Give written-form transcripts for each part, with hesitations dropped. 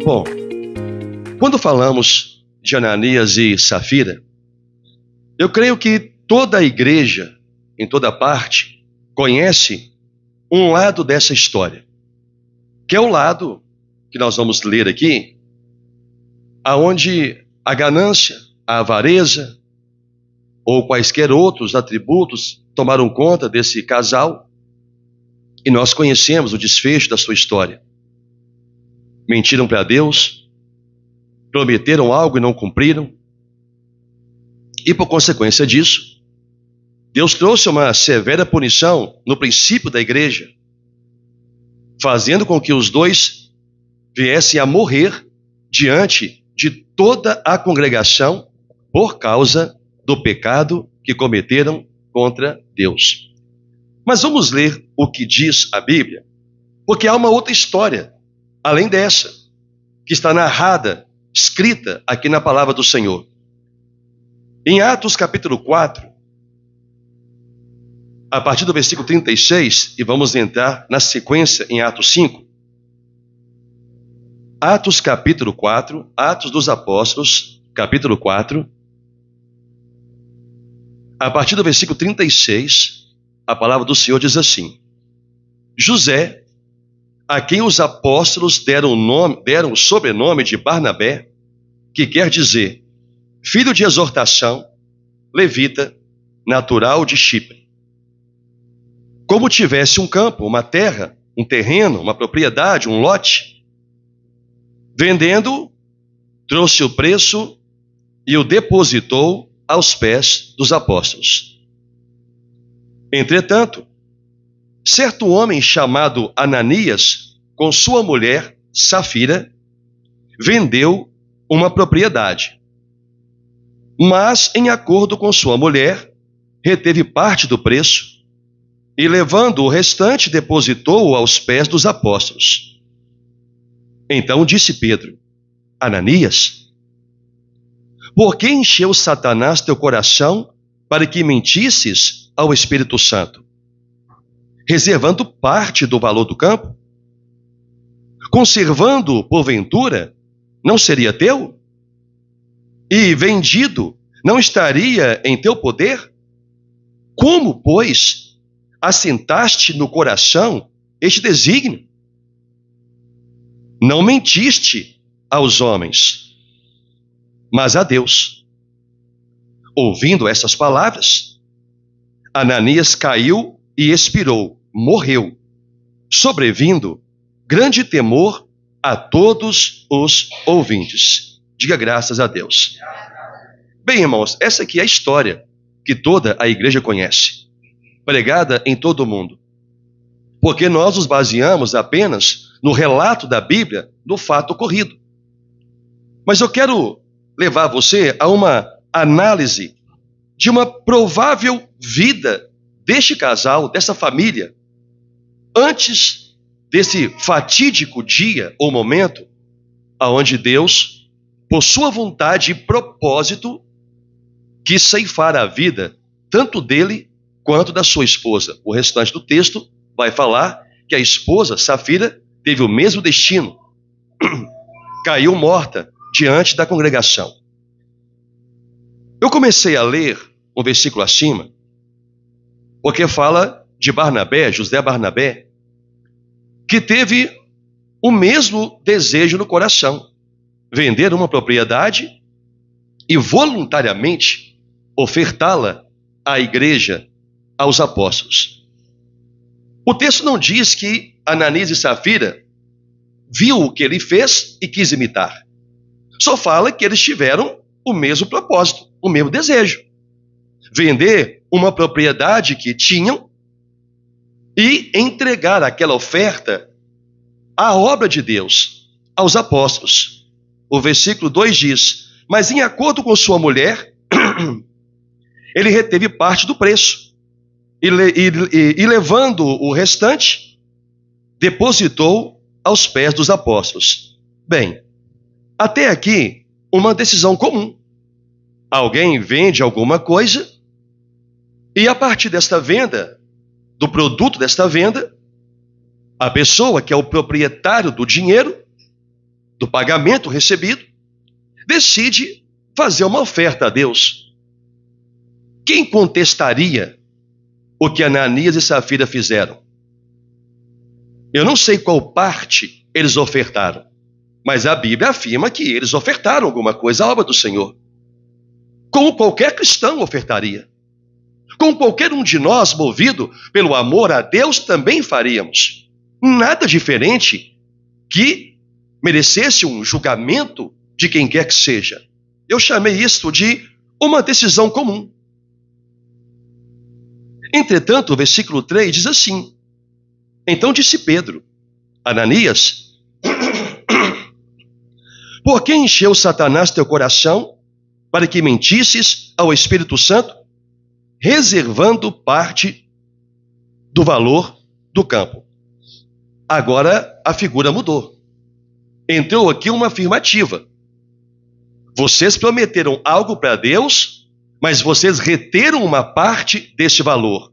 Bom, quando falamos de Ananias e Safira, eu creio que toda a igreja, em toda parte, conhece um lado dessa história, que é o lado que nós vamos ler aqui, aonde a ganância, a avareza ou quaisquer outros atributos tomaram conta desse casal, e nós conhecemos o desfecho da sua história. Mentiram para Deus, prometeram algo e não cumpriram, e por consequência disso, Deus trouxe uma severa punição no princípio da igreja, fazendo com que os dois viessem a morrer diante de toda a congregação por causa do pecado que cometeram contra Deus. Mas vamos ler o que diz a Bíblia, porque há uma outra história, além dessa, que está narrada, escrita aqui na palavra do Senhor. Em Atos capítulo 4, a partir do versículo 36, e vamos entrar na sequência em Atos 5. Atos capítulo 4, Atos dos Apóstolos, capítulo 4, a partir do versículo 36, a palavra do Senhor diz assim: José, a quem os apóstolos deram o sobrenome de Barnabé, que quer dizer filho de exortação, levita, natural de Chipre. Como tivesse um campo, uma terra, um terreno, uma propriedade, um lote, vendendo, trouxe o preço e o depositou aos pés dos apóstolos. Entretanto, certo homem chamado Ananias, com sua mulher Safira, vendeu uma propriedade. Mas, em acordo com sua mulher, reteve parte do preço e, levando o restante, depositou-o aos pés dos apóstolos. Então disse Pedro: Ananias, por que encheu Satanás teu coração para que mentisses ao Espírito Santo, reservando parte do valor do campo? Conservando, porventura, não seria teu? E vendido, não estaria em teu poder? Como, pois, assentaste no coração este desígnio? Não mentiste aos homens, mas a Deus. Ouvindo essas palavras, Ananias caiu e expirou, morreu, sobrevindo grande temor a todos os ouvintes. Diga graças a Deus. Bem, irmãos, essa aqui é a história que toda a igreja conhece, pregada em todo o mundo, porque nós nos baseamos apenas no relato da Bíblia, do fato ocorrido. Mas eu quero levar você a uma análise de uma provável vida deste casal, dessa família, antes desse fatídico dia ou momento aonde Deus, por sua vontade e propósito, quis ceifar a vida tanto dele quanto da sua esposa. O restante do texto vai falar que a esposa, Safira, teve o mesmo destino. Caiu morta diante da congregação. Eu comecei a ler um versículo acima, porque fala de Barnabé, José Barnabé, que teve o mesmo desejo no coração, vender uma propriedade e voluntariamente ofertá-la à igreja, aos apóstolos. O texto não diz que Ananias e Safira viu o que ele fez e quis imitar. Só fala que eles tiveram o mesmo propósito, o mesmo desejo. Vender uma propriedade que tinham e entregar aquela oferta à obra de Deus, aos apóstolos. O versículo 2 diz: mas em acordo com sua mulher, ele reteve parte do preço e levando o restante, depositou aos pés dos apóstolos. Bem, até aqui, uma decisão comum. Alguém vende alguma coisa e a partir desta venda, do produto desta venda, a pessoa que é o proprietário do dinheiro do pagamento recebido, decide fazer uma oferta a Deus. Quem contestaria o que Ananias e Safira fizeram? Eu não sei qual parte eles ofertaram, mas a Bíblia afirma que eles ofertaram alguma coisa à obra do Senhor. Como qualquer cristão ofertaria. Como qualquer um de nós, movido pelo amor a Deus, também faríamos. Nada diferente que merecesse um julgamento de quem quer que seja. Eu chamei isto de uma decisão comum. Entretanto, o versículo 3 diz assim: então disse Pedro, Ananias, por que encheu Satanás teu coração para que mentisses ao Espírito Santo, reservando parte do valor do campo? Agora a figura mudou. Entrou aqui uma afirmativa. Vocês prometeram algo para Deus, mas vocês reteram uma parte desse valor.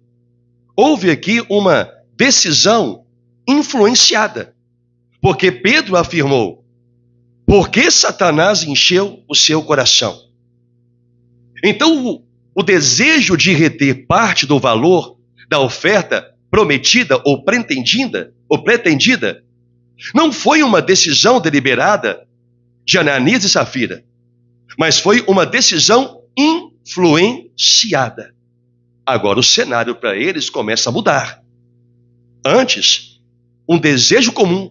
Houve aqui uma decisão influenciada, porque Pedro afirmou: por que Satanás encheu o seu coração? Então o desejo de reter parte do valor da oferta prometida ou pretendida não foi uma decisão deliberada de Ananias e Safira, mas foi uma decisão influenciada. Agora o cenário para eles começa a mudar. Antes, um desejo comum.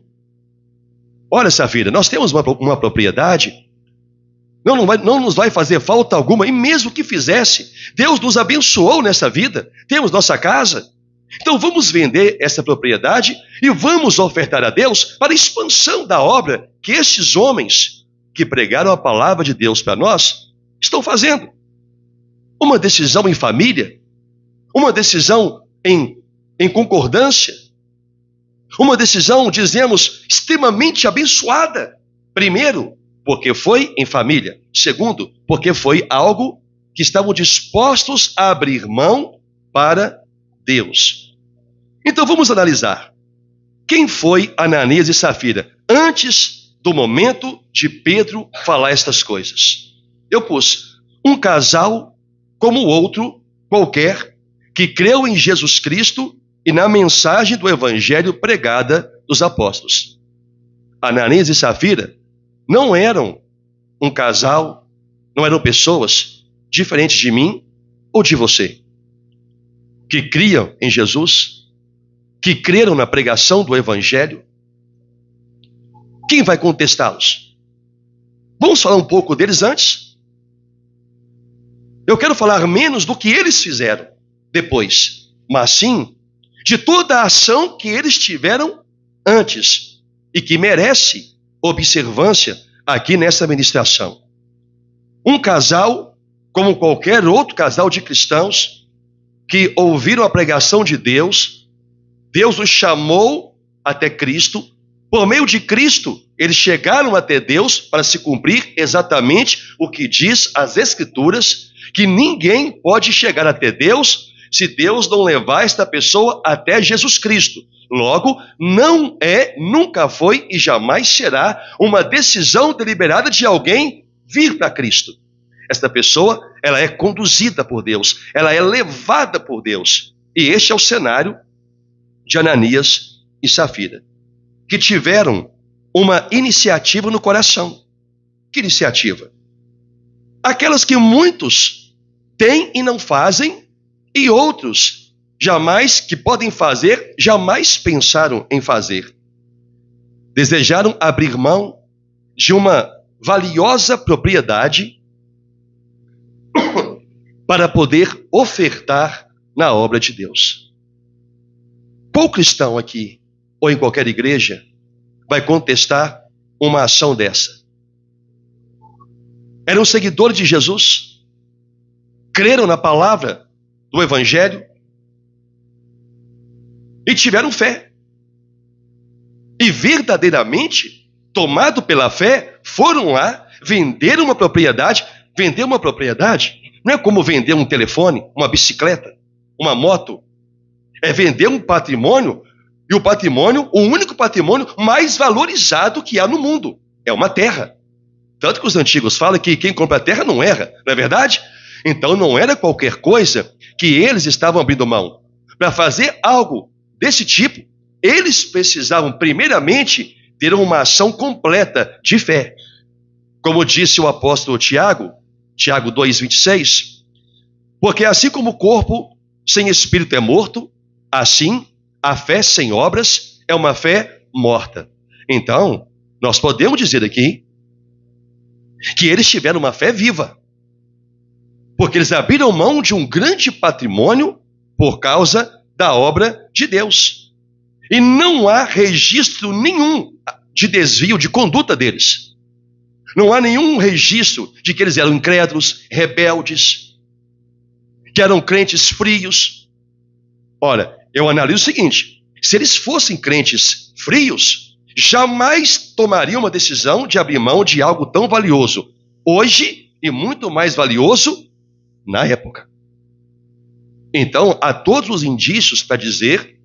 Olha, Safira, nós temos uma propriedade, não nos vai fazer falta alguma, e mesmo que fizesse, Deus nos abençoou nessa vida, temos nossa casa, então vamos vender essa propriedade e vamos ofertar a Deus para a expansão da obra que esses homens que pregaram a palavra de Deus para nós estão fazendo. Uma decisão em família, uma decisão em concordância, uma decisão, dizemos, extremamente abençoada. Primeiro, porque foi em família. Segundo, porque foi algo que estavam dispostos a abrir mão para Deus. Então vamos analisar. Quem foi Ananias e Safira antes do momento de Pedro falar estas coisas? Eu pus um casal como outro qualquer que creu em Jesus Cristo e na mensagem do evangelho pregada dos apóstolos. Ananias e Safira não eram um casal, não eram pessoas diferentes de mim ou de você, que criam em Jesus, que creram na pregação do evangelho. Quem vai contestá-los? Vamos falar um pouco deles antes? Eu quero falar menos do que eles fizeram depois, mas sim de toda a ação que eles tiveram antes e que merece observância aqui nessa ministração. Um casal, como qualquer outro casal de cristãos, que ouviram a pregação de Deus, Deus os chamou até Cristo, por meio de Cristo, eles chegaram até Deus para se cumprir exatamente o que diz as Escrituras, que ninguém pode chegar até Deus se Deus não levar esta pessoa até Jesus Cristo. Logo, não é, nunca foi e jamais será uma decisão deliberada de alguém vir para Cristo. Esta pessoa, ela é conduzida por Deus, ela é levada por Deus. E este é o cenário de Ananias e Safira, que tiveram uma iniciativa no coração. Que iniciativa? Aquelas que muitos têm e não fazem, e outros jamais que podem fazer, jamais pensaram em fazer. Desejaram abrir mão de uma valiosa propriedade para poder ofertar na obra de Deus. Qual cristão aqui, ou em qualquer igreja, vai contestar uma ação dessa? Eram seguidores de Jesus, creram na palavra do evangelho e tiveram fé. E verdadeiramente, tomado pela fé, foram lá, venderam uma propriedade. Vender uma propriedade não é como vender um telefone, uma bicicleta, uma moto. É vender um patrimônio, e o patrimônio, o único patrimônio mais valorizado que há no mundo. é uma terra. Tanto que os antigos falam que quem compra a terra não erra, não é verdade? Então não era qualquer coisa que eles estavam abrindo mão. Para fazer algo desse tipo, eles precisavam primeiramente ter uma ação completa de fé. Como disse o apóstolo Tiago, Tiago 2,26, porque assim como o corpo sem espírito é morto, assim a fé sem obras é uma fé morta. Então, nós podemos dizer aqui que eles tiveram uma fé viva, porque eles abriram mão de um grande patrimônio por causa da obra de Deus. E não há registro nenhum de desvio de conduta deles. Não há nenhum registro de que eles eram incrédulos, rebeldes, que eram crentes frios. Ora, eu analiso o seguinte: se eles fossem crentes frios, jamais tomariam uma decisão de abrir mão de algo tão valioso hoje e muito mais valioso na época. Então, há todos os indícios para dizer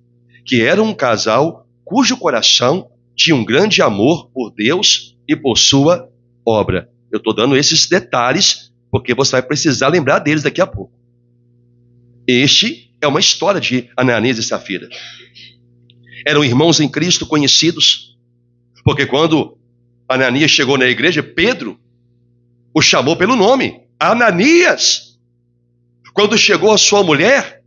que era um casal cujo coração tinha um grande amor por Deus e por sua obra. Eu estou dando esses detalhes porque você vai precisar lembrar deles daqui a pouco. Este é uma história de Ananias e Safira. Eram irmãos em Cristo conhecidos, porque quando Ananias chegou na igreja, Pedro o chamou pelo nome, Ananias. Quando chegou a sua mulher,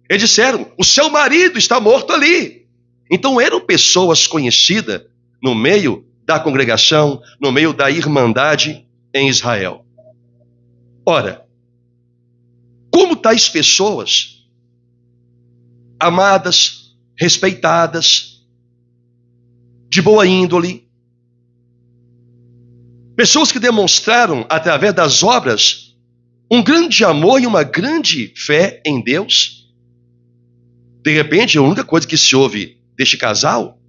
eles disseram: o seu marido está morto ali. Então eram pessoas conhecidas no meio da congregação, no meio da irmandade em Israel. Ora, como tais pessoas, amadas, respeitadas, de boa índole, pessoas que demonstraram através das obras um grande amor e uma grande fé em Deus, de repente a única coisa que se ouve deste casal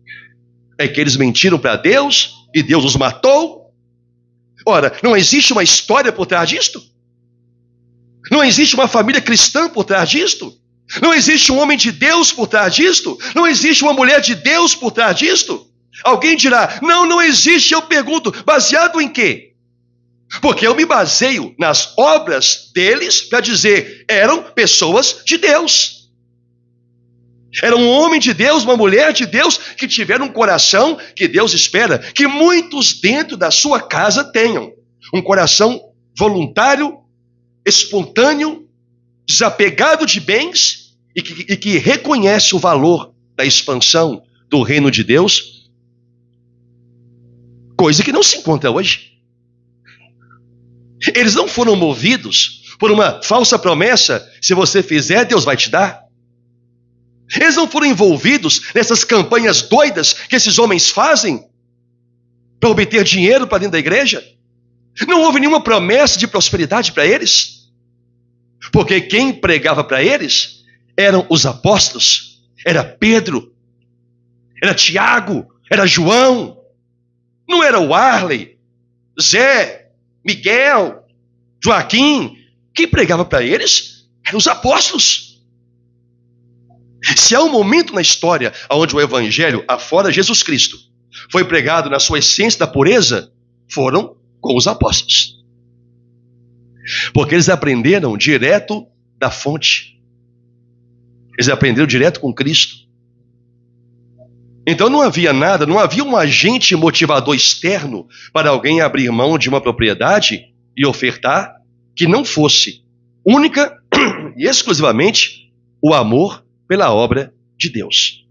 é que eles mentiram para Deus e Deus os matou. Ora, não existe uma história por trás disto? Não existe uma família cristã por trás disto? Não existe um homem de Deus por trás disto? Não existe uma mulher de Deus por trás disto? Alguém dirá: não existe. Eu pergunto, baseado em quê? Porque eu me baseio nas obras deles para dizer, eram pessoas de Deus. Era um homem de Deus, uma mulher de Deus, que tiveram um coração que Deus espera que muitos dentro da sua casa tenham. Um coração voluntário, espontâneo, desapegado de bens e que reconhece o valor da expansão do reino de Deus, coisa que não se encontra hoje. Eles não foram movidos por uma falsa promessa: se você fizer, Deus vai te dar. Eles não foram envolvidos nessas campanhas doidas que esses homens fazem para obter dinheiro para dentro da igreja. Não houve nenhuma promessa de prosperidade para eles, porque quem pregava para eles eram os apóstolos. Era Pedro, era Tiago, era João. Não era o Arley, Zé, Miguel, Joaquim. Quem pregava para eles eram os apóstolos. Se há um momento na história onde o evangelho, afora Jesus Cristo, foi pregado na sua essência da pureza, foram com os apóstolos. Porque eles aprenderam direto da fonte. Eles aprenderam direto com Cristo. Então não havia nada, não havia um agente motivador externo para alguém abrir mão de uma propriedade e ofertar que não fosse única e exclusivamente o amor pela obra de Deus.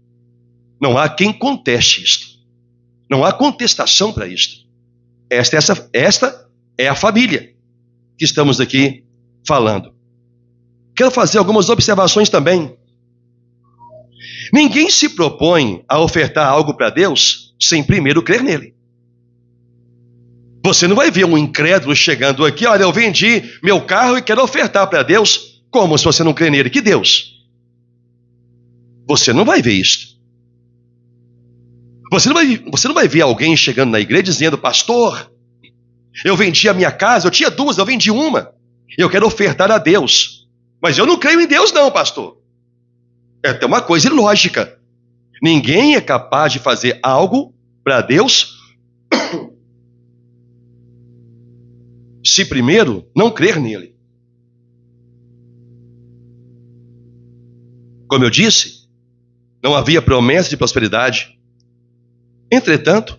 Não há quem conteste isto. Não há contestação para isto. Esta é a família que estamos aqui falando. Quero fazer algumas observações também. Ninguém se propõe a ofertar algo para Deus sem primeiro crer nele. Você não vai ver um incrédulo chegando aqui: olha, eu vendi meu carro e quero ofertar para Deus. Como se você não crê nele? Que Deus? Você não vai ver isso. Você não vai ver alguém chegando na igreja dizendo: pastor, eu vendi a minha casa, eu tinha duas, eu vendi uma, eu quero ofertar a Deus, mas eu não creio em Deus não, pastor. É até uma coisa ilógica. Ninguém é capaz de fazer algo para Deus se primeiro não crer nele. Como eu disse, não havia promessa de prosperidade. Entretanto,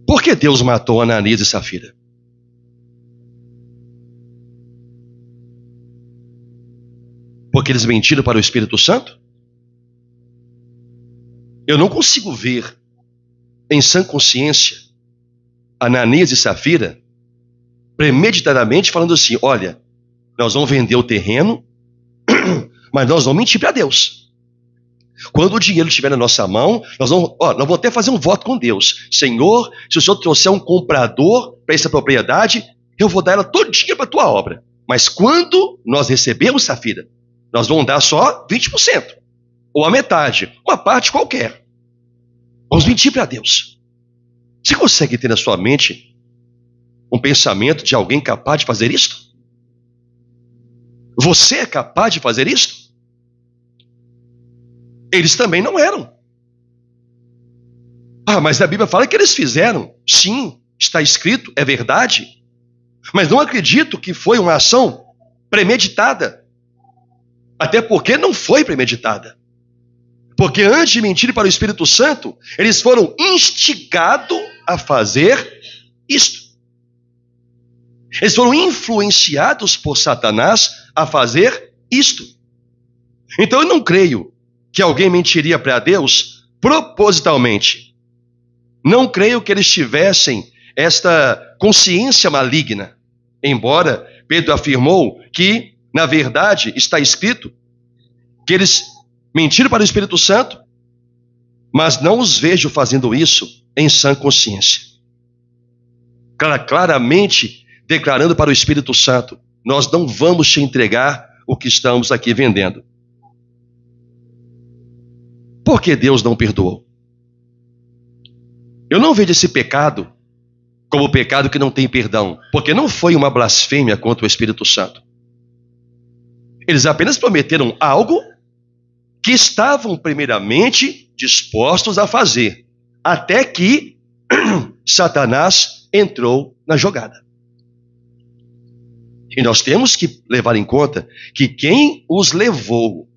por que Deus matou Ananias e Safira? Porque eles mentiram para o Espírito Santo? Eu não consigo ver, em sã consciência, Ananias e Safira premeditadamente falando assim: olha, nós vamos vender o terreno, mas nós vamos mentir para Deus. Quando o dinheiro estiver na nossa mão, nós vamos até fazer um voto com Deus. Senhor, se o Senhor trouxer um comprador para essa propriedade, eu vou dar ela todinha para a tua obra. Mas quando nós recebemos, Safira, nós vamos dar só 20%. Ou a metade, uma parte qualquer. Vamos mentir para Deus. Você consegue ter na sua mente um pensamento de alguém capaz de fazer isto? Você é capaz de fazer isto? Eles também não eram. Mas a Bíblia fala que eles fizeram. Sim, está escrito, é verdade. Mas não acredito que foi uma ação premeditada. Até porque não foi premeditada. Porque antes de mentir para o Espírito Santo, eles foram instigados a fazer isto. Eles foram influenciados por Satanás a fazer isto. Então eu não creio que alguém mentiria para Deus propositalmente. Não creio que eles tivessem esta consciência maligna. Embora Pedro afirmou que, na verdade, está escrito que eles mentiram para o Espírito Santo, mas não os vejo fazendo isso em sã consciência. Claramente declarando para o Espírito Santo: nós não vamos te entregar o que estamos aqui vendendo. Por que Deus não perdoou? Eu não vejo esse pecado como pecado que não tem perdão, porque não foi uma blasfêmia contra o Espírito Santo. Eles apenas prometeram algo que estavam primeiramente dispostos a fazer, até que Satanás entrou na jogada. E nós temos que levar em conta que quem os levou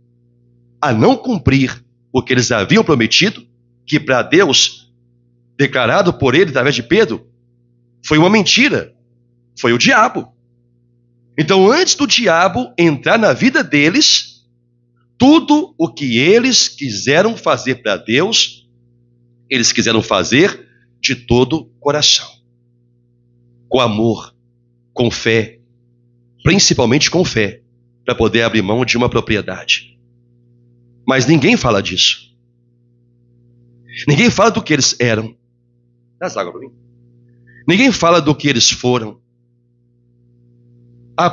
a não cumprir o que eles haviam prometido, que para Deus, declarado por ele através de Pedro, foi uma mentira, foi o diabo. Então, antes do diabo entrar na vida deles, tudo o que eles quiseram fazer para Deus, eles quiseram fazer de todo o coração, com amor, com fé, principalmente com fé, para poder abrir mão de uma propriedade. Mas ninguém fala disso. Ninguém fala do que eles eram. Dá essa água para mim. Ninguém fala do que eles foram.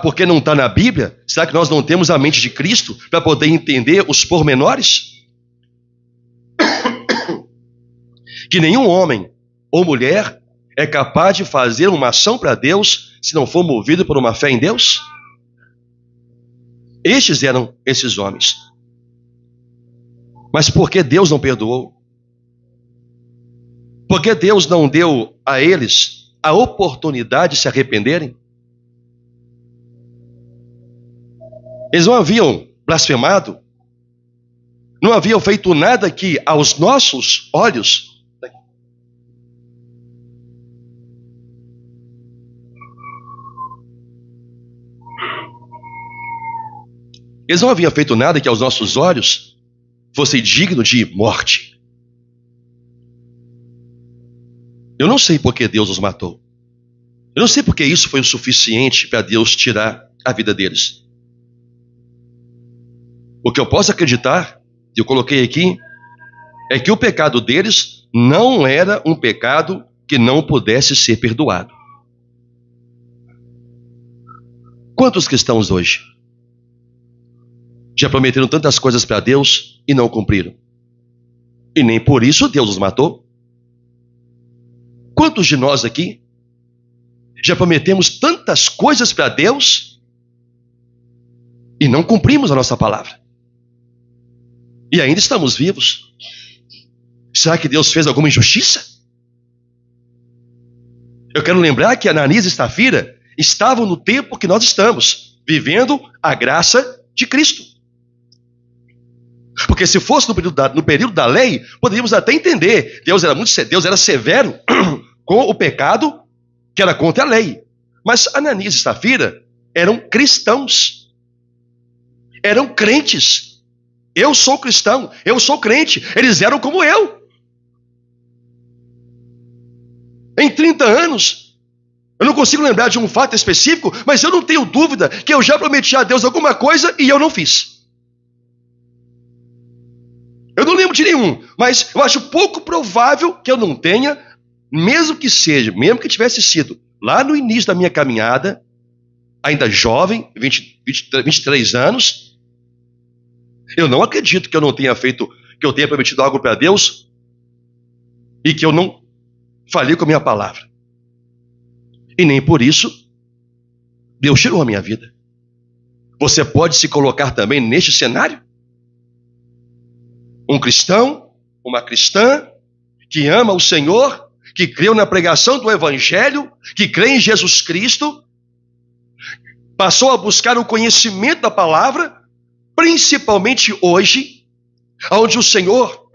Porque não está na Bíblia? Será que nós não temos a mente de Cristo para poder entender os pormenores? Que nenhum homem ou mulher é capaz de fazer uma ação para Deus se não for movido por uma fé em Deus? Estes eram esses homens. Mas por que Deus não perdoou? Por que Deus não deu a eles a oportunidade de se arrependerem? Eles não haviam blasfemado, não haviam feito nada que aos nossos olhos fosse digno de morte. Eu não sei por que Deus os matou. Eu não sei por que isso foi o suficiente para Deus tirar a vida deles. O que eu posso acreditar, e eu coloquei aqui, é que o pecado deles não era um pecado que não pudesse ser perdoado. Quantos cristãos hoje já prometeram tantas coisas para Deus e não cumpriram? E nem por isso Deus os matou? Quantos de nós aqui já prometemos tantas coisas para Deus e não cumprimos a nossa palavra? E ainda estamos vivos? Será que Deus fez alguma injustiça? Eu quero lembrar que Ananias e Safira estavam no tempo que nós estamos, vivendo a graça de Cristo. Porque se fosse no período da lei, poderíamos até entender. Deus era severo com o pecado que era contra a lei. Mas Ananias e Safira eram cristãos. Eram crentes. Eu sou cristão, eu sou crente. Eles eram como eu. Em 30 anos, eu não consigo lembrar de um fato específico, mas eu não tenho dúvida que eu já prometi a Deus alguma coisa e eu não fiz. Eu não lembro de nenhum, mas eu acho pouco provável que eu não tenha, mesmo que tivesse sido lá no início da minha caminhada, ainda jovem, 23 anos, eu não acredito que eu não tenha feito, que eu tenha prometido algo para Deus e que eu não falhei com a minha palavra. E nem por isso Deus tirou a minha vida. Você pode se colocar também neste cenário? Um cristão, uma cristã, que ama o Senhor, que creu na pregação do Evangelho, que crê em Jesus Cristo, passou a buscar o conhecimento da palavra, principalmente hoje, onde o Senhor,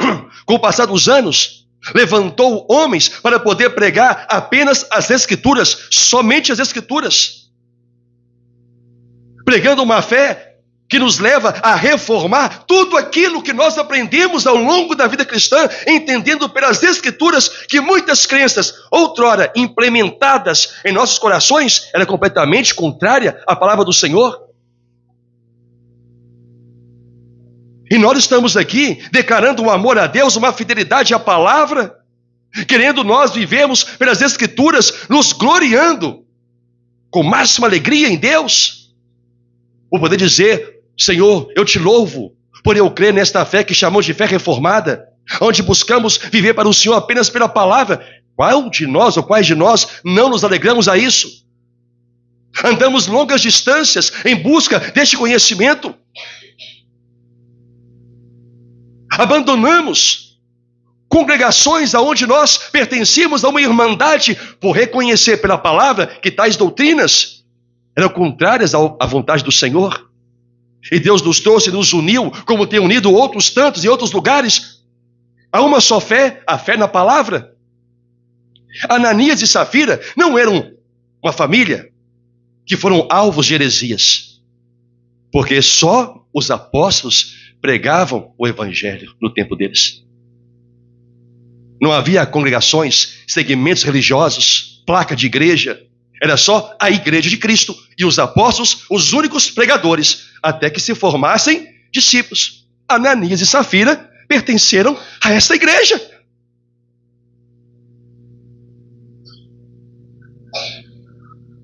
com o passar dos anos, levantou homens para poder pregar apenas as Escrituras, somente as Escrituras, pregando uma fé que nos leva a reformar tudo aquilo que nós aprendemos ao longo da vida cristã, entendendo pelas Escrituras que muitas crenças, outrora implementadas em nossos corações, era completamente contrária à palavra do Senhor. E nós estamos aqui declarando um amor a Deus, uma fidelidade à palavra, querendo nós vivermos pelas Escrituras, nos gloriando com máxima alegria em Deus, por poder dizer: Senhor, eu te louvo por eu crer nesta fé que chamamos de fé reformada, onde buscamos viver para o Senhor apenas pela palavra. Qual de nós ou quais de nós não nos alegramos a isso? Andamos longas distâncias em busca deste conhecimento. Abandonamos congregações aonde nós pertencíamos a uma irmandade por reconhecer pela palavra que tais doutrinas eram contrárias à vontade do Senhor. E Deus nos trouxe, nos uniu, como tem unido outros tantos em outros lugares, a uma só fé, a fé na palavra. Ananias e Safira não eram uma família que foram alvos de heresias, porque só os apóstolos pregavam o Evangelho no tempo deles. Não havia congregações, segmentos religiosos, placa de igreja. Era só a igreja de Cristo e os apóstolos, os únicos pregadores, até que se formassem discípulos. Ananias e Safira pertenceram a esta igreja.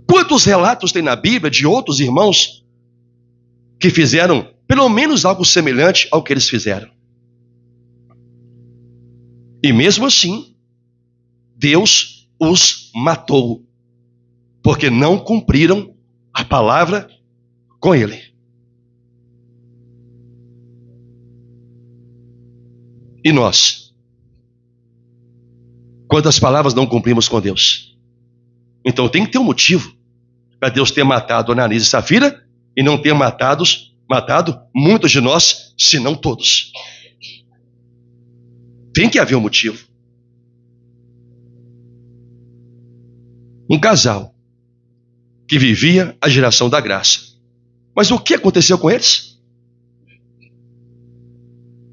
Quantos relatos tem na Bíblia de outros irmãos que fizeram pelo menos algo semelhante ao que eles fizeram? E mesmo assim, Deus os matou, porque não cumpriram a palavra com ele. E nós? Quantas palavras não cumprimos com Deus? Então tem que ter um motivo para Deus ter matado Ananias e Safira e não ter matado muitos de nós, se não todos. Tem que haver um motivo. Um casal que vivia a geração da graça. Mas o que aconteceu com eles?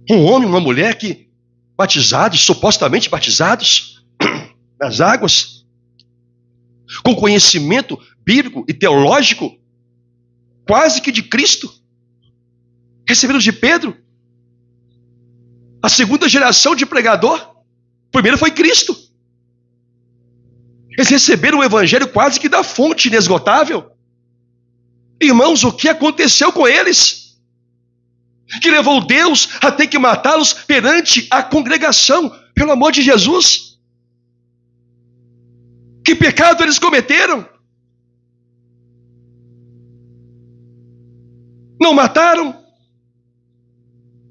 Um homem e uma mulher que batizados, supostamente batizados nas águas, com conhecimento bíblico e teológico quase que de Cristo, receberam de Pedro, a segunda geração de pregador. Primeiro foi Cristo. Eles receberam o Evangelho quase que da fonte inesgotável. Irmãos, o que aconteceu com eles? Que levou Deus a ter que matá-los perante a congregação, pelo amor de Jesus. Que pecado eles cometeram? Não mataram,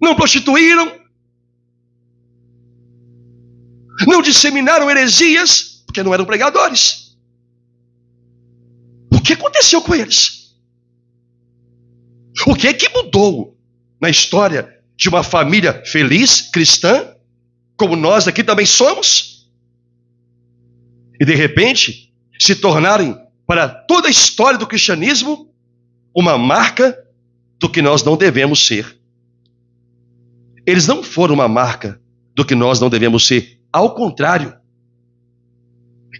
não prostituíram, não disseminaram heresias, porque não eram pregadores. O que aconteceu com eles? O que é que mudou na história de uma família feliz, cristã, como nós aqui também somos? E de repente, se tornarem para toda a história do cristianismo uma marca do que nós não devemos ser. Eles não foram uma marca do que nós não devemos ser. Ao contrário.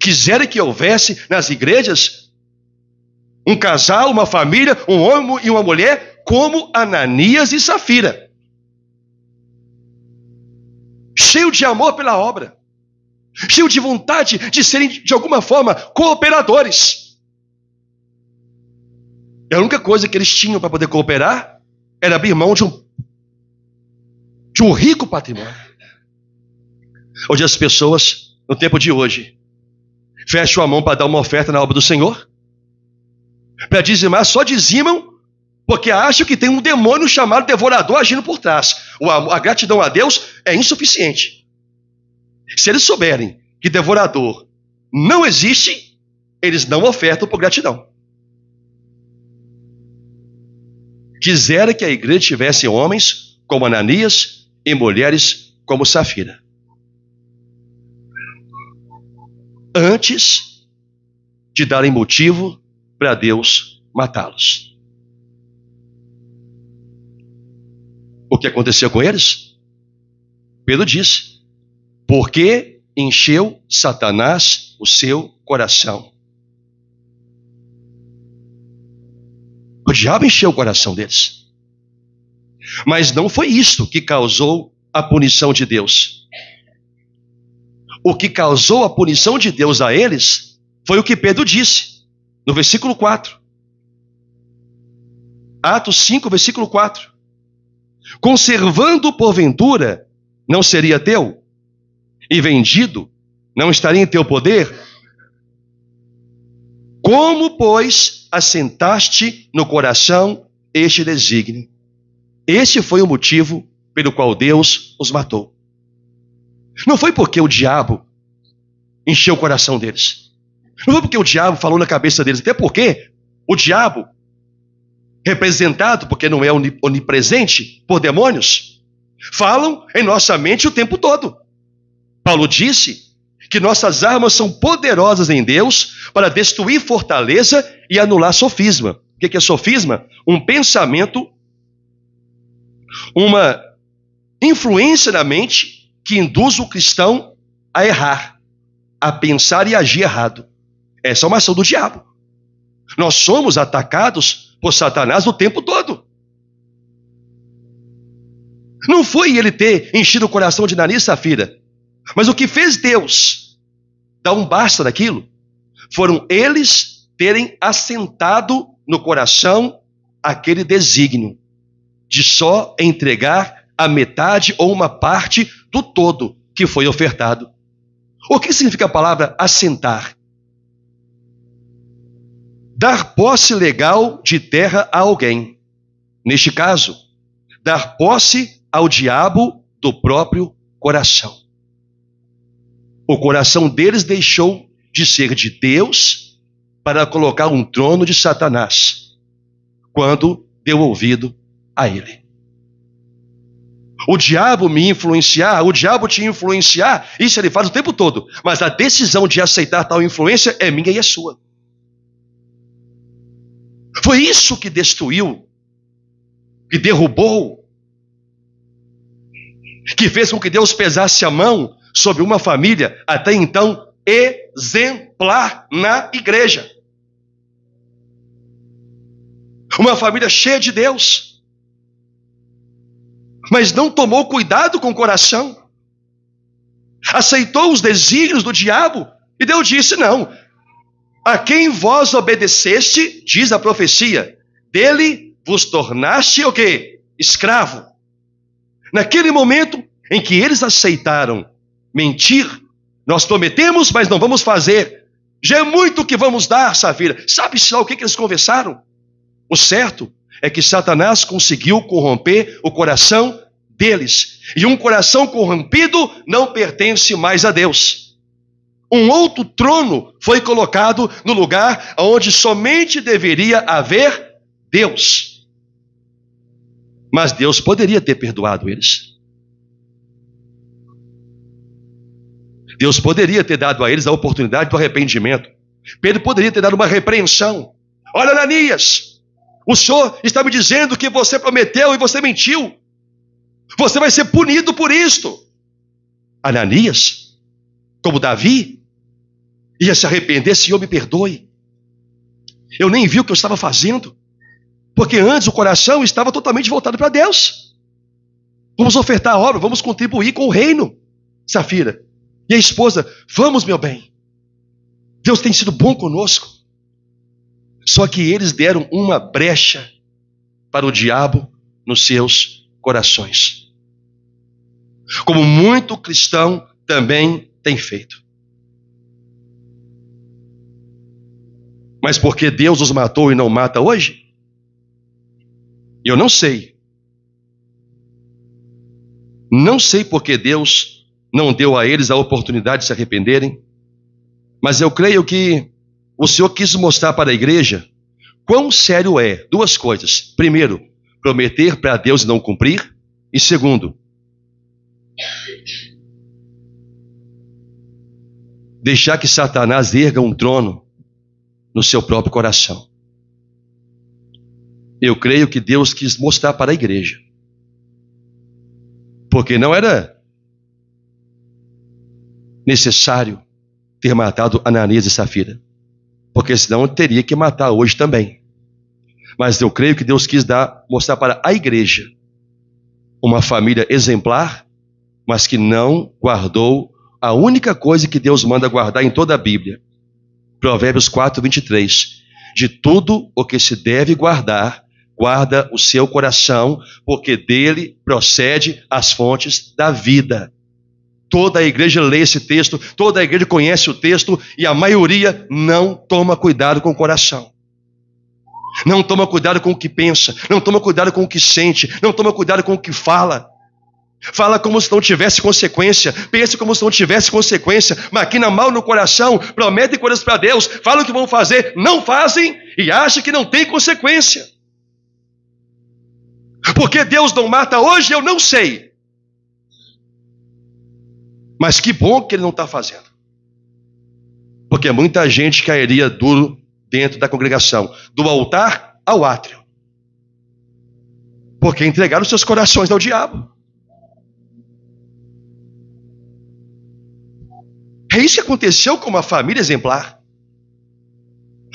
Quiserem que houvesse nas igrejas um casal, uma família, um homem e uma mulher, como Ananias e Safira. Cheio de amor pela obra. Cheio de vontade de serem, de alguma forma, cooperadores. E a única coisa que eles tinham para poder cooperar era abrir mão de um rico patrimônio. Hoje as pessoas, no tempo de hoje, fecham a mão para dar uma oferta na obra do Senhor. Para dizimar, só dizimam porque acham que tem um demônio chamado devorador agindo por trás. A gratidão a Deus é insuficiente. Se eles souberem que devorador não existe, eles não ofertam por gratidão. Quisera que a igreja tivesse homens como Ananias e mulheres como Safira. Antes de darem motivo para Deus matá-los. O que aconteceu com eles? Pedro diz: porque encheu Satanás o seu coração. O diabo encheu o coração deles. Mas não foi isso que causou a punição de Deus. O que causou a punição de Deus a eles foi o que Pedro disse, no versículo 4. Atos 5, versículo 4. Conservando porventura, não seria teu? E vendido, não estaria em teu poder? Como, pois, assentaste no coração este desígnio? Este foi o motivo pelo qual Deus os matou. Não foi porque o diabo encheu o coração deles. Não foi porque o diabo falou na cabeça deles. Até porque o diabo, representado, porque não é onipresente, por demônios, falam em nossa mente o tempo todo. Paulo disse que nossas armas são poderosas em Deus para destruir fortaleza e anular sofisma. O que é sofisma? Um pensamento, uma influência na mente que induz o cristão a errar, a pensar e agir errado. Essa é uma ação do diabo. Nós somos atacados por Satanás o tempo todo. Não foi ele ter enchido o coração de Ananias e Safira, mas o que fez Deus dar um basta naquilo foram eles terem assentado no coração aquele desígnio de só entregar a metade ou uma parte do todo que foi ofertado. O que significa a palavra assentar? Dar posse legal de terra a alguém. Neste caso, dar posse ao diabo do próprio coração. O coração deles deixou de ser de Deus para colocar um trono de Satanás, quando deu ouvido a ele. O diabo me influenciar, o diabo te influenciar, isso ele faz o tempo todo. Mas a decisão de aceitar tal influência é minha e é sua. Foi isso que destruiu, que derrubou, que fez com que Deus pesasse a mão sobre uma família até então exemplar na igreja. Uma família cheia de Deus, mas não tomou cuidado com o coração, aceitou os desígnios do diabo, e Deus disse: não, a quem vós obedeceste, diz a profecia, dele vos tornaste o quê? Escravo. Naquele momento em que eles aceitaram mentir, nós prometemos, mas não vamos fazer, já é muito o que vamos dar, Safira. Sabe-se lá o que eles conversaram? O certo é que Satanás conseguiu corromper o coração deles. E um coração corrompido não pertence mais a Deus. Um outro trono foi colocado no lugar onde somente deveria haver Deus. Mas Deus poderia ter perdoado eles. Deus poderia ter dado a eles a oportunidade do arrependimento. Pedro poderia ter dado uma repreensão. Olha, Ananias, o Senhor está me dizendo que você prometeu e você mentiu. Você vai ser punido por isto. Ananias, como Davi, ia se arrepender. Senhor, me perdoe. Eu nem vi o que eu estava fazendo. Porque antes o coração estava totalmente voltado para Deus. Vamos ofertar a obra, vamos contribuir com o reino. Safira e a esposa, vamos, meu bem. Deus tem sido bom conosco. Só que eles deram uma brecha para o diabo nos seus corações. Como muito cristão também tem feito. Mas por que Deus os matou e não mata hoje? Eu não sei. Não sei por que Deus não deu a eles a oportunidade de se arrependerem. Mas eu creio que o Senhor quis mostrar para a igreja quão sério é duas coisas. Primeiro, prometer para Deus e não cumprir. E segundo, deixar que Satanás erga um trono no seu próprio coração. Eu creio que Deus quis mostrar para a igreja. Porque não era necessário ter matado Ananias e Safira. Porque senão teria que matar hoje também. Mas eu creio que Deus quis mostrar para a igreja uma família exemplar, mas que não guardou a única coisa que Deus manda guardar em toda a Bíblia. Provérbios 4, 23. De tudo o que se deve guardar, guarda o seu coração, porque dele procede as fontes da vida. Toda a igreja lê esse texto, toda a igreja conhece o texto, e a maioria não toma cuidado com o coração. Não toma cuidado com o que pensa, não toma cuidado com o que sente, não toma cuidado com o que fala. Fala como se não tivesse consequência, pensa como se não tivesse consequência, maquina mal no coração, prometem coisas para Deus, falam o que vão fazer, não fazem e acham que não tem consequência. Porque Deus não mata hoje, eu não sei. Mas que bom que Ele não está fazendo. Porque muita gente cairia duro dentro da congregação, do altar ao átrio. Porque entregaram seus corações ao diabo. É isso que aconteceu com uma família exemplar.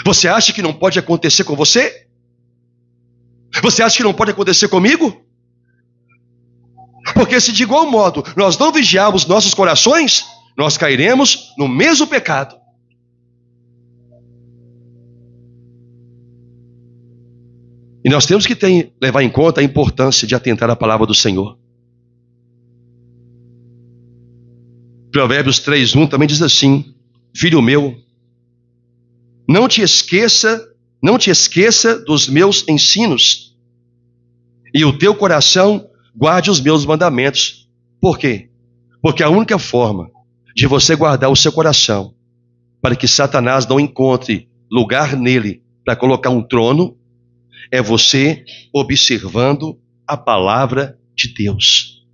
Você acha que não pode acontecer com você? Você acha que não pode acontecer comigo? Porque se de igual modo nós não vigiarmos nossos corações, nós cairemos no mesmo pecado. E nós temos que levar em conta a importância de atentar à palavra do Senhor. Provérbios 3:1 também diz assim: filho meu, não te esqueça dos meus ensinos, e o teu coração guarde os meus mandamentos. Por quê? Porque a única forma de você guardar o seu coração, para que Satanás não encontre lugar nele para colocar um trono, é você observando a palavra de Deus.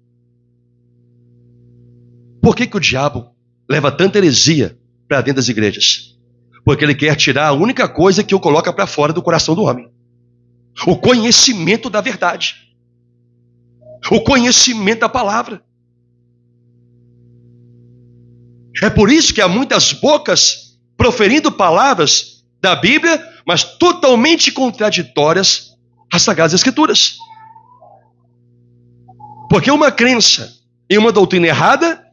Por que o diabo leva tanta heresia para dentro das igrejas? Porque ele quer tirar a única coisa que o coloca para fora do coração do homem: o conhecimento da verdade, o conhecimento da palavra. É por isso que há muitas bocas proferindo palavras da Bíblia, mas totalmente contraditórias às Sagradas Escrituras. Porque uma crença em uma doutrina errada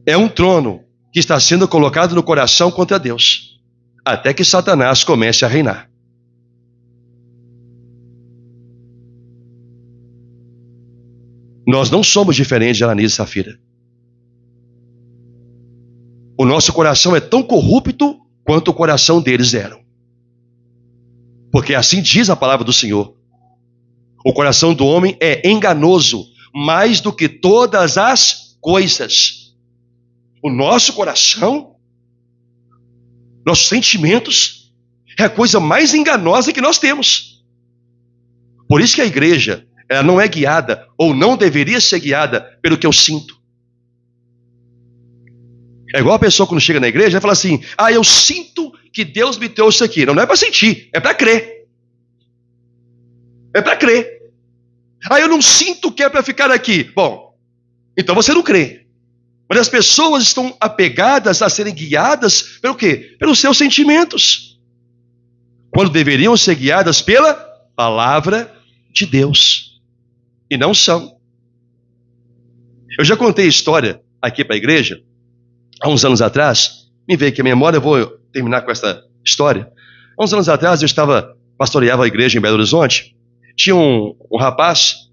é um trono que está sendo colocado no coração contra Deus, até que Satanás comece a reinar. Nós não somos diferentes de Ananias e Safira. O nosso coração é tão corrupto quanto o coração deles eram. Porque assim diz a palavra do Senhor: o coração do homem é enganoso mais do que todas as coisas. O nosso coração, nossos sentimentos, é a coisa mais enganosa que nós temos. Por isso que a igreja, ela não é guiada, ou não deveria ser guiada, pelo que eu sinto. É igual a pessoa quando chega na igreja e fala assim: eu sinto que Deus me trouxe aqui. Não é para sentir, é para crer. É para crer. Eu não sinto que é para ficar aqui. Bom, então você não crê. Mas as pessoas estão apegadas a serem guiadas pelo quê? Pelos seus sentimentos. Quando deveriam ser guiadas pela palavra de Deus. E não são. Eu já contei a história aqui para a igreja, há uns anos atrás. Me veio aqui a memória, eu vou terminar com essa história. Há uns anos atrás eu pastoreava a igreja em Belo Horizonte. Tinha um rapaz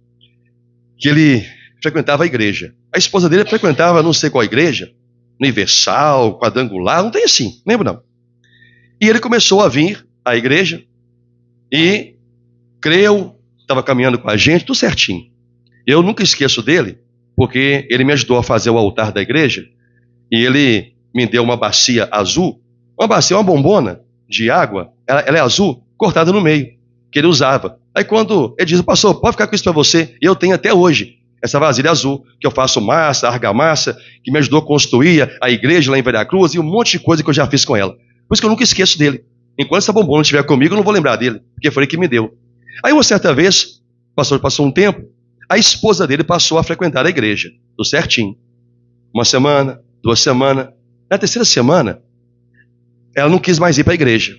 que ele frequentava a igreja. A esposa dele frequentava não sei qual igreja, Universal, Quadrangular, não tem assim, lembro não. E ele começou a vir à igreja e creu, estava caminhando com a gente, tudo certinho. Eu nunca esqueço dele, porque ele me ajudou a fazer o altar da igreja e ele me deu uma bacia azul, uma bombona de água, ela é azul, cortada no meio, que ele usava. Aí quando ele diz: pastor, pode ficar com isso para você. E eu tenho até hoje essa vasilha azul, que eu faço massa, argamassa, que me ajudou a construir a igreja lá em Veracruz e um monte de coisa que eu já fiz com ela. Por isso que eu nunca esqueço dele. Enquanto essa bombona estiver comigo, eu não vou lembrar dele, porque foi ele que me deu. Aí uma certa vez, passou um tempo, a esposa dele passou a frequentar a igreja, tudo certinho. Uma semana, 2 semanas. Na terceira semana, ela não quis mais ir para a igreja.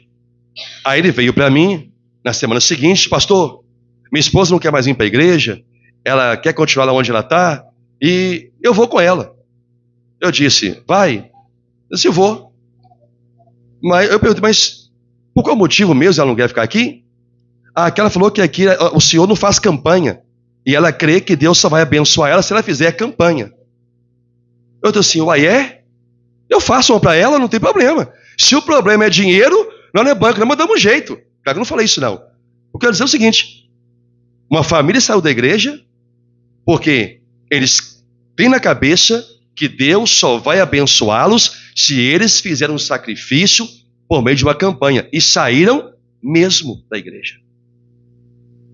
Aí ele veio para mim, na semana seguinte: pastor, minha esposa não quer mais vir para a igreja, ela quer continuar lá onde ela está, e eu vou com ela. Eu disse: vai? Eu disse: vou. Mas eu perguntei: mas por qual motivo mesmo ela não quer ficar aqui? Que ela falou que aqui o senhor não faz campanha, e ela crê que Deus só vai abençoar ela se ela fizer campanha. Eu disse assim: uai, é? Eu faço uma para ela, não tem problema. Se o problema é dinheiro, nós não é banco, nós mandamos um jeito. Claro que eu não falei isso não. Eu quero dizer o seguinte: uma família saiu da igreja porque eles têm na cabeça que Deus só vai abençoá-los se eles fizerem um sacrifício por meio de uma campanha. E saíram mesmo da igreja.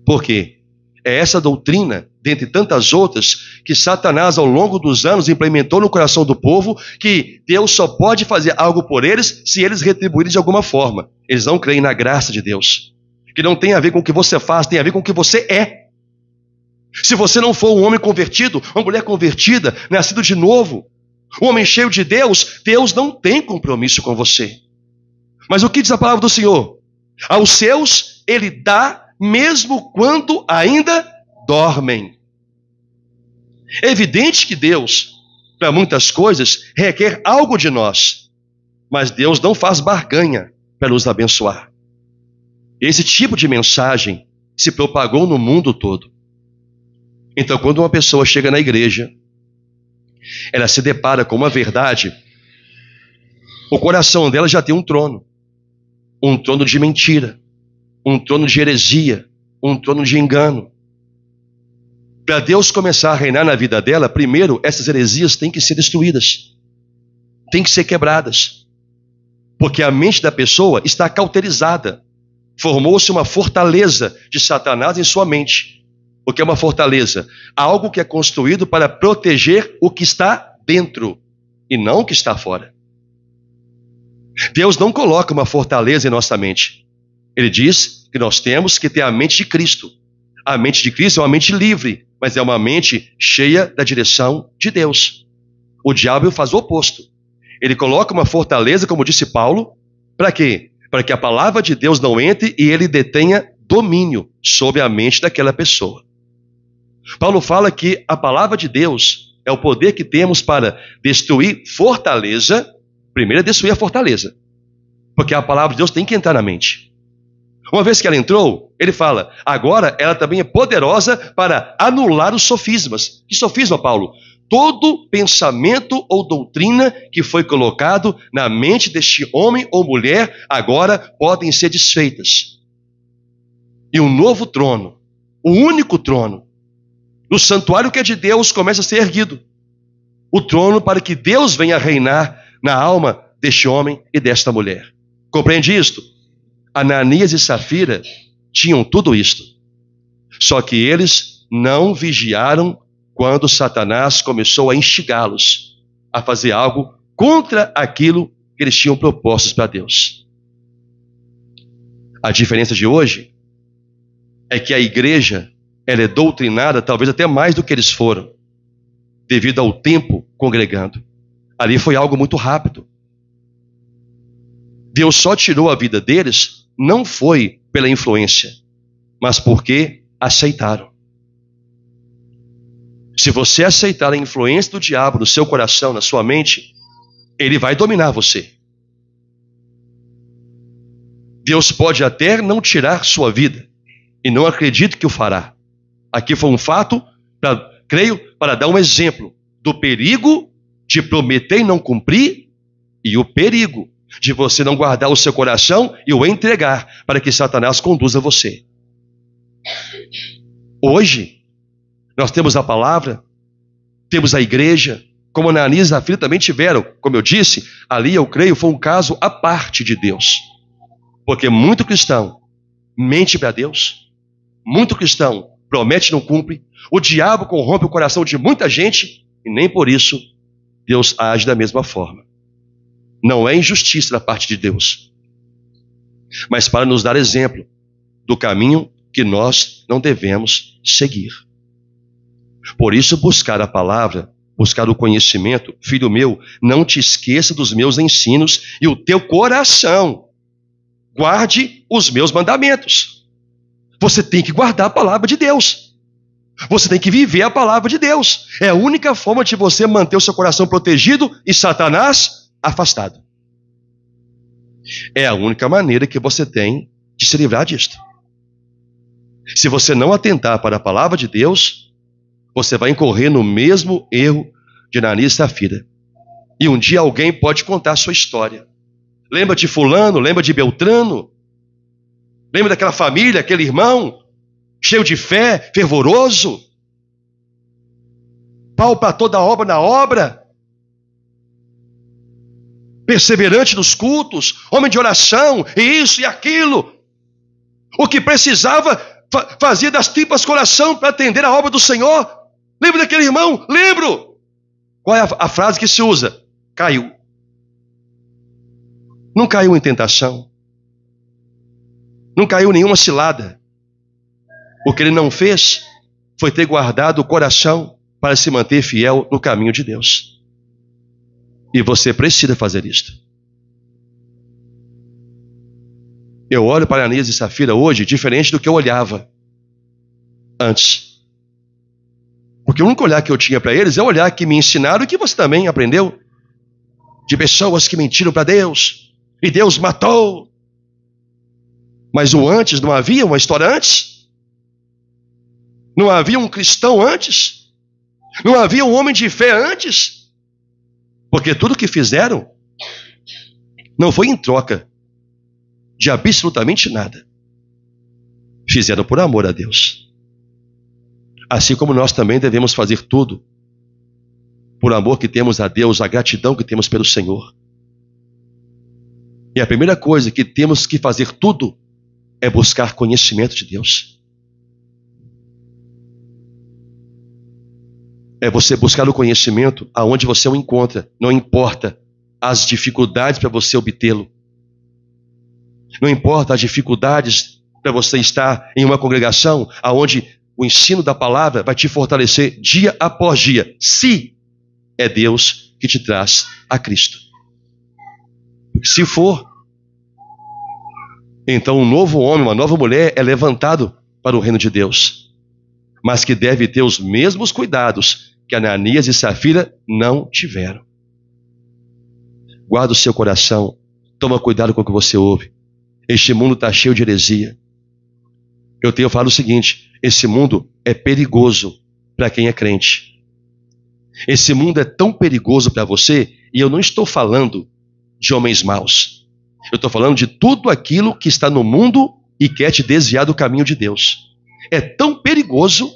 Por quê? É essa doutrina, dentre tantas outras, que Satanás ao longo dos anos implementou no coração do povo, que Deus só pode fazer algo por eles se eles retribuírem de alguma forma. Eles não creem na graça de Deus, que não tem a ver com o que você faz, tem a ver com o que você é. Se você não for um homem convertido, uma mulher convertida, nascido de novo, um homem cheio de Deus, Deus não tem compromisso com você. Mas o que diz a palavra do Senhor? Aos seus Ele dá, mesmo quando ainda dormem. É evidente que Deus, para muitas coisas, requer algo de nós, mas Deus não faz barganha para nos abençoar. Esse tipo de mensagem se propagou no mundo todo. Então, quando uma pessoa chega na igreja, ela se depara com uma verdade, o coração dela já tem um trono de mentira, um trono de heresia, um trono de engano. Para Deus começar a reinar na vida dela, primeiro essas heresias têm que ser destruídas, têm que ser quebradas, porque a mente da pessoa está cauterizada. Formou-se uma fortaleza de Satanás em sua mente. O que é uma fortaleza? Algo que é construído para proteger o que está dentro e não o que está fora. Deus não coloca uma fortaleza em nossa mente. Ele diz que nós temos que ter a mente de Cristo. A mente de Cristo é uma mente livre, mas é uma mente cheia da direção de Deus. O diabo faz o oposto. Ele coloca uma fortaleza, como disse Paulo, para quê? Para que a palavra de Deus não entre e ele detenha domínio sobre a mente daquela pessoa. Paulo fala que a palavra de Deus é o poder que temos para destruir fortaleza. Primeiro é destruir a fortaleza, porque a palavra de Deus tem que entrar na mente. Uma vez que ela entrou, ele fala, agora ela também é poderosa para anular os sofismas. Que sofisma, Paulo? Todo pensamento ou doutrina que foi colocado na mente deste homem ou mulher, agora podem ser desfeitas. E um novo trono, o único trono, no santuário que é de Deus, começa a ser erguido. o trono para que Deus venha reinar na alma deste homem e desta mulher. Compreende isto? Ananias e Safira tinham tudo isto. Só que eles não vigiaram quando Satanás começou a instigá-los a fazer algo contra aquilo que eles tinham propostos para Deus. A diferença de hoje é que a igreja, ela é doutrinada talvez até mais do que eles foram, devido ao tempo congregando. Ali foi algo muito rápido. Deus só tirou a vida deles, não foi pela influência, mas porque aceitaram. Se você aceitar a influência do diabo no seu coração, na sua mente, ele vai dominar você. Deus pode até não tirar sua vida, e não acredito que o fará. Aqui foi um fato, creio, para dar um exemplo do perigo de prometer e não cumprir, e o perigo de você não guardar o seu coração e o entregar para que Satanás conduza você. Hoje, nós temos a palavra, temos a igreja, como Ananias e Safira também tiveram. Como eu disse, ali eu creio foi um caso à parte de Deus. Porque muito cristão mente para Deus, muito cristão promete e não cumpre, o diabo corrompe o coração de muita gente e nem por isso Deus age da mesma forma. Não é injustiça da parte de Deus, mas para nos dar exemplo do caminho que nós não devemos seguir. Por isso, buscar a palavra, buscar o conhecimento, filho meu, não te esqueça dos meus ensinos e o teu coração guarde os meus mandamentos. Você tem que guardar a palavra de Deus. Você tem que viver a palavra de Deus. É a única forma de você manter o seu coração protegido e Satanás afastado. É a única maneira que você tem de se livrar disto. Se você não atentar para a palavra de Deus, você vai incorrer no mesmo erro de Ananias e Safira. E um dia alguém pode contar a sua história. Lembra de fulano, lembra de Beltrano? Lembra daquela família, aquele irmão, cheio de fé, fervoroso? Pau para toda obra na obra? Perseverante nos cultos, homem de oração, e isso e aquilo. O que precisava, fazia das tripas coração para atender a obra do Senhor. Lembra daquele irmão? Lembro. Qual é a frase que se usa? Caiu. Não caiu em tentação. Não caiu em nenhuma cilada. O que ele não fez foi ter guardado o coração para se manter fiel no caminho de Deus. E você precisa fazer isto. Eu olho para Ananias e Safira hoje diferente do que eu olhava antes. Porque o único olhar que eu tinha para eles é o olhar que me ensinaram e que você também aprendeu. De pessoas que mentiram para Deus. E Deus matou. Mas o antes, não havia uma história antes? Não havia um cristão antes? Não havia um homem de fé antes? Porque tudo que fizeram não foi em troca de absolutamente nada. Fizeram por amor a Deus. Assim como nós também devemos fazer tudo por amor que temos a Deus, a gratidão que temos pelo Senhor. E a primeira coisa que temos que fazer tudo é buscar conhecimento de Deus. É você buscar o conhecimento aonde você o encontra. Não importa as dificuldades para você obtê-lo. Não importa as dificuldades para você estar em uma congregação aonde o ensino da palavra vai te fortalecer dia após dia, se é Deus que te traz a Cristo. Se for, então um novo homem, uma nova mulher é levantado para o reino de Deus, mas que deve ter os mesmos cuidados que Ananias e Safira não tiveram. Guarda o seu coração, toma cuidado com o que você ouve. Este mundo está cheio de heresia. Eu tenho falado o seguinte: esse mundo é perigoso para quem é crente. Esse mundo é tão perigoso para você, e eu não estou falando de homens maus. Eu estou falando de tudo aquilo que está no mundo e quer te desviar do caminho de Deus. É tão perigoso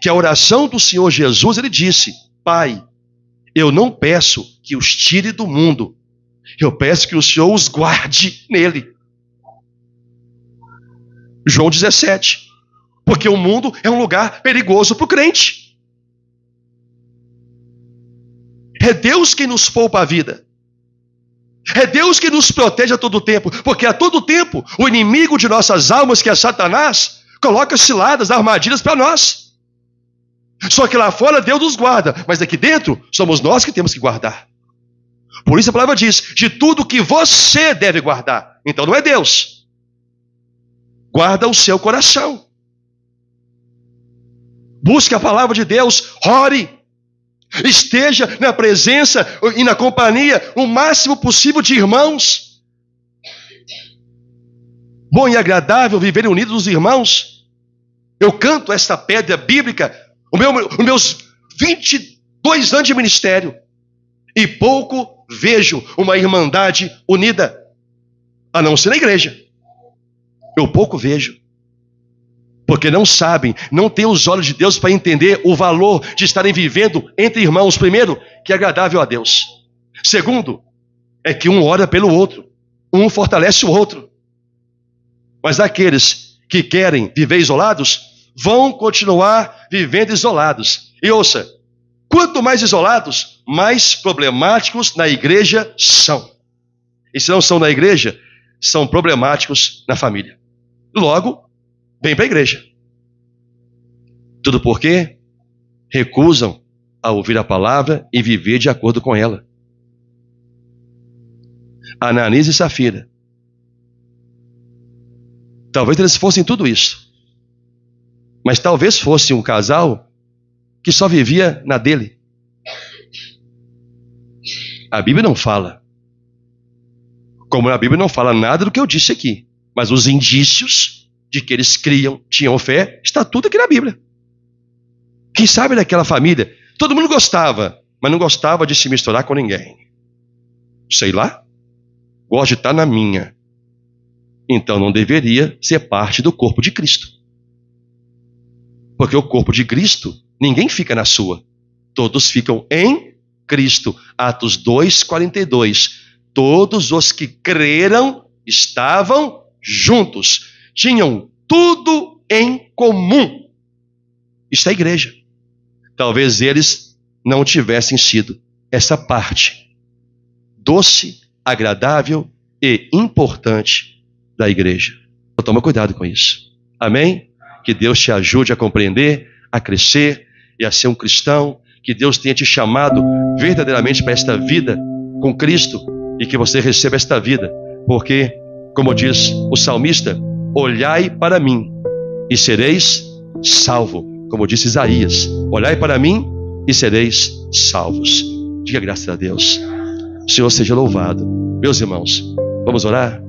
que a oração do Senhor Jesus, ele disse: Pai, eu não peço que os tire do mundo, eu peço que o Senhor os guarde nele. João 17. Porque o mundo é um lugar perigoso para o crente. É Deus quem nos poupa a vida. É Deus que nos protege a todo tempo. Porque a todo tempo o inimigo de nossas almas, que é Satanás, coloca ciladas, armadilhas para nós. Só que lá fora Deus nos guarda, mas aqui dentro somos nós que temos que guardar. Por isso a palavra diz, de tudo que você deve guardar. Então não é Deus. Guarda o seu coração. Busque a palavra de Deus, ore. Esteja na presença e na companhia o máximo possível de irmãos. Bom e agradável viver unidos os irmãos. Eu canto esta pedra bíblica os meus 22 anos de ministério. E pouco vejo uma irmandade unida, a não ser na igreja. Eu pouco vejo. Porque não sabem, não têm os olhos de Deus para entender o valor de estarem vivendo entre irmãos. Primeiro, que é agradável a Deus. Segundo, é que um ora pelo outro. Um fortalece o outro. Mas aqueles que querem viver isolados, vão continuar vivendo isolados. E ouça, quanto mais isolados, mais problemáticos na igreja são. E se não são na igreja, são problemáticos na família. Logo, vem para a igreja. Tudo porque recusam a ouvir a palavra e viver de acordo com ela. Ananias e Safira. Talvez eles fossem tudo isso. Mas talvez fosse um casal que só vivia na dele. A Bíblia não fala. Como a Bíblia não fala nada do que eu disse aqui. Mas os indícios de que eles criam, tinham fé, está tudo aqui na Bíblia. Quem sabe daquela família, todo mundo gostava, mas não gostava de se misturar com ninguém. Sei lá, gosto de estar na minha. Então não deveria ser parte do corpo de Cristo. Porque o corpo de Cristo, ninguém fica na sua. Todos ficam em Cristo. Atos 2:42. Todos os que creram estavam juntos. Tinham tudo em comum. Isso é a igreja. Talvez eles não tivessem sido essa parte doce, agradável e importante da igreja. Então, toma cuidado com isso. Amém? Que Deus te ajude a compreender, a crescer e a ser um cristão. Que Deus tenha te chamado verdadeiramente para esta vida com Cristo e que você receba esta vida. Porque, como diz o salmista, olhai para mim e sereis salvo. Como disse Isaías, olhai para mim e sereis salvos. Diga graças a Deus. O Senhor seja louvado. Meus irmãos, vamos orar?